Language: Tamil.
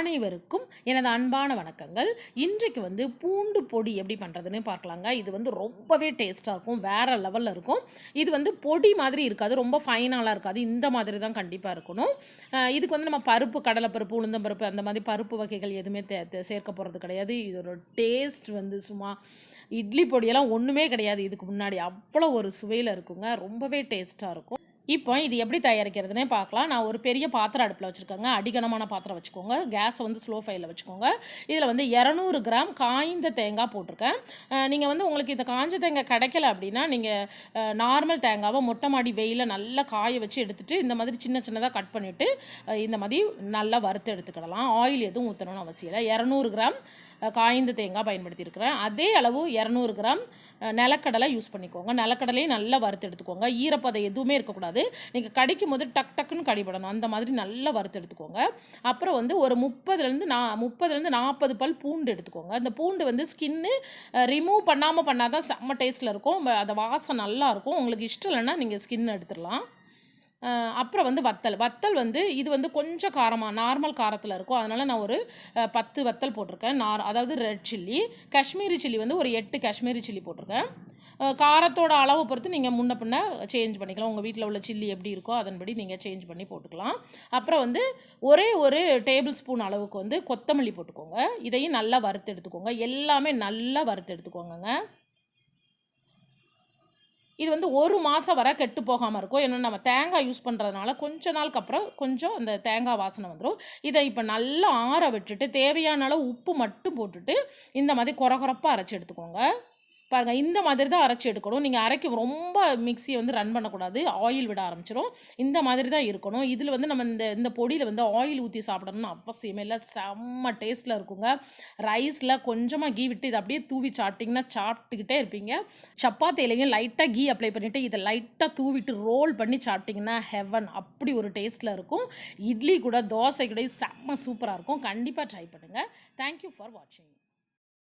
அனைவருக்கும் எனது அன்பான வணக்கங்கள். இன்றைக்கு வந்து பூண்டு பொடி எப்படி பண்ணுறதுன்னு பார்க்கலாங்க. இது வந்து ரொம்பவே டேஸ்ட்டாக இருக்கும், வேறு லெவலில் இருக்கும். இது வந்து பொடி மாதிரி இருக்காது, ரொம்ப ஃபைனாலாம் இருக்காது, இந்த மாதிரி தான் கண்டிப்பாக இருக்கணும். இதுக்கு வந்து நம்ம பருப்பு, கடலைப்பருப்பு, உளுந்தம்பருப்பு அந்த மாதிரி பருப்பு வகைகள் எதுவுமே சேர்க்க போகிறது கிடையாது. இதோட டேஸ்ட் வந்து சும்மா இட்லி பொடியெல்லாம் ஒன்றுமே கிடையாது. இதுக்கு முன்னாடி அவ்வளோ ஒரு சுவையில் இருக்குங்க, ரொம்பவே டேஸ்ட்டாக இருக்கும். இப்போ இது எப்படி தயாரிக்கிறதுனே பார்க்கலாம். நான் ஒரு பெரிய பாத்திரம் அடுப்பில் வச்சுருக்கேங்க. அடிகனமான பாத்திரம் வச்சுக்கோங்க. கேஸை வந்து ஸ்லோ ஃபயரில் வச்சுக்கோங்க. இதில் வந்து 200 கிராம் காய்ந்த தேங்காய் போட்டிருக்கேன். நீங்கள் வந்து உங்களுக்கு இந்த காஞ்ச தேங்காய் கிடைக்கல அப்படின்னா நீங்கள் நார்மல் தேங்காவை மொட்டை மாடி வெயிலில் நல்லா காய வச்சு எடுத்துகிட்டு இந்த மாதிரி சின்ன சின்னதாக கட் பண்ணிவிட்டு இந்த மாதிரி நல்லா வறுத்து எடுத்துக்கிடலாம். ஆயில் எதுவும் ஊற்றணும்னு அவசியம் இல்லை. 200 கிராம் காய்ந்த தேங்காய் பயன்படுத்தியிருக்கிறேன். அதே அளவு 200 கிராம் நிலக்கடலை யூஸ் பண்ணிக்கோங்க. நிலக்கடலையும் நல்லா வறுத்து எடுத்துக்கோங்க. ஈரப்பதம் எதுவுமே இருக்கக்கூடாது. நீங்கள் கடிக்கும் போது டக்குன்னு கடிபடணும், அந்த மாதிரி நல்லா வறுத்து எடுத்துக்கோங்க. அப்புறம் வந்து ஒரு 30லேருந்து 40 பல் பூண்டு எடுத்துக்கோங்க. அந்த பூண்டு வந்து ஸ்கின்னு ரிமூவ் பண்ணால் தான் செம்ம டேஸ்ட்டில் இருக்கும். அந்த வாசம் நல்லாயிருக்கும். உங்களுக்கு இஷ்டம் இல்லைன்னா நீங்கள் ஸ்கின் எடுத்துடலாம். அப்புறம் வந்து வத்தல் வந்து இது வந்து கொஞ்சம் காரமாக நார்மல் காரத்தில் இருக்கும். அதனால் நான் ஒரு 10 வத்தல் போட்டிருக்கேன். அதாவது ரெட் சில்லி. காஷ்மீரி சில்லி வந்து ஒரு 8 காஷ்மீரி சில்லி போட்டிருக்கேன். காரத்தோட அளவை பொறுத்து நீங்கள் முன்ன பின்ன சேஞ்ச் பண்ணிக்கலாம். உங்கள் வீட்டில் உள்ள சில்லி எப்படி இருக்கோ அதன்படி நீங்கள் சேஞ்ச் பண்ணி போட்டுக்கலாம். அப்புறம் வந்து ஒரே ஒரு டேபிள் ஸ்பூன் அளவுக்கு வந்து கொத்தமல்லி போட்டுக்கோங்க. இதையும் நல்லா வறுத்து எடுத்துக்கோங்க. எல்லாமே நல்லா வறுத்து எடுத்துக்கோங்க. இது வந்து 1 மாதம் வரை கெட்டு போகாமல் இருக்கும். ஏன்னா நம்ம தேங்காய் யூஸ் பண்ணுறதுனால கொஞ்ச நாளுக்கு அப்புறம் கொஞ்சம் அந்த தேங்காய் வாசனை வந்துடும். இதை இப்போ நல்லா ஆற விட்டுட்டு தேவையான அளவு உப்பு மட்டும் போட்டுட்டு இந்த மாதிரி கொரகொரப்பாக அரைச்சி எடுத்துக்கோங்க. பாருங்கள், இந்த மாதிரி தான் அரைச்சி எடுக்கணும். நீங்கள் அரைக்க ரொம்ப மிக்சியை வந்து ரன் பண்ணக்கூடாது, ஆயில் விட ஆரம்பிச்சிடும். இந்த மாதிரி தான் இருக்கணும். இதில் வந்து நம்ம இந்த பொடியில் வந்து ஆயில் ஊற்றி சாப்பிடணும்னு அவசியமே இல்லை. செம்ம டேஸ்ட்டில் இருக்குங்க. ரைஸில் கொஞ்சமாக கீ விட்டு இதை அப்படியே தூவி சாப்பிட்டிங்கன்னா சாப்பிட்டுக்கிட்டே இருப்பீங்க. சப்பாத்திலையும் லைட்டாக கீ அப்ளை பண்ணிவிட்டு இதை லைட்டாக தூவிட்டு ரோல் பண்ணி சாப்பிட்டிங்கன்னா ஹெவன், அப்படி ஒரு டேஸ்ட்டில் இருக்கும். இட்லி கூட தோசை கூட செம்ம சூப்பராக இருக்கும். கண்டிப்பாக ட்ரை பண்ணுங்கள். தேங்க்யூ ஃபார் வாட்சிங்.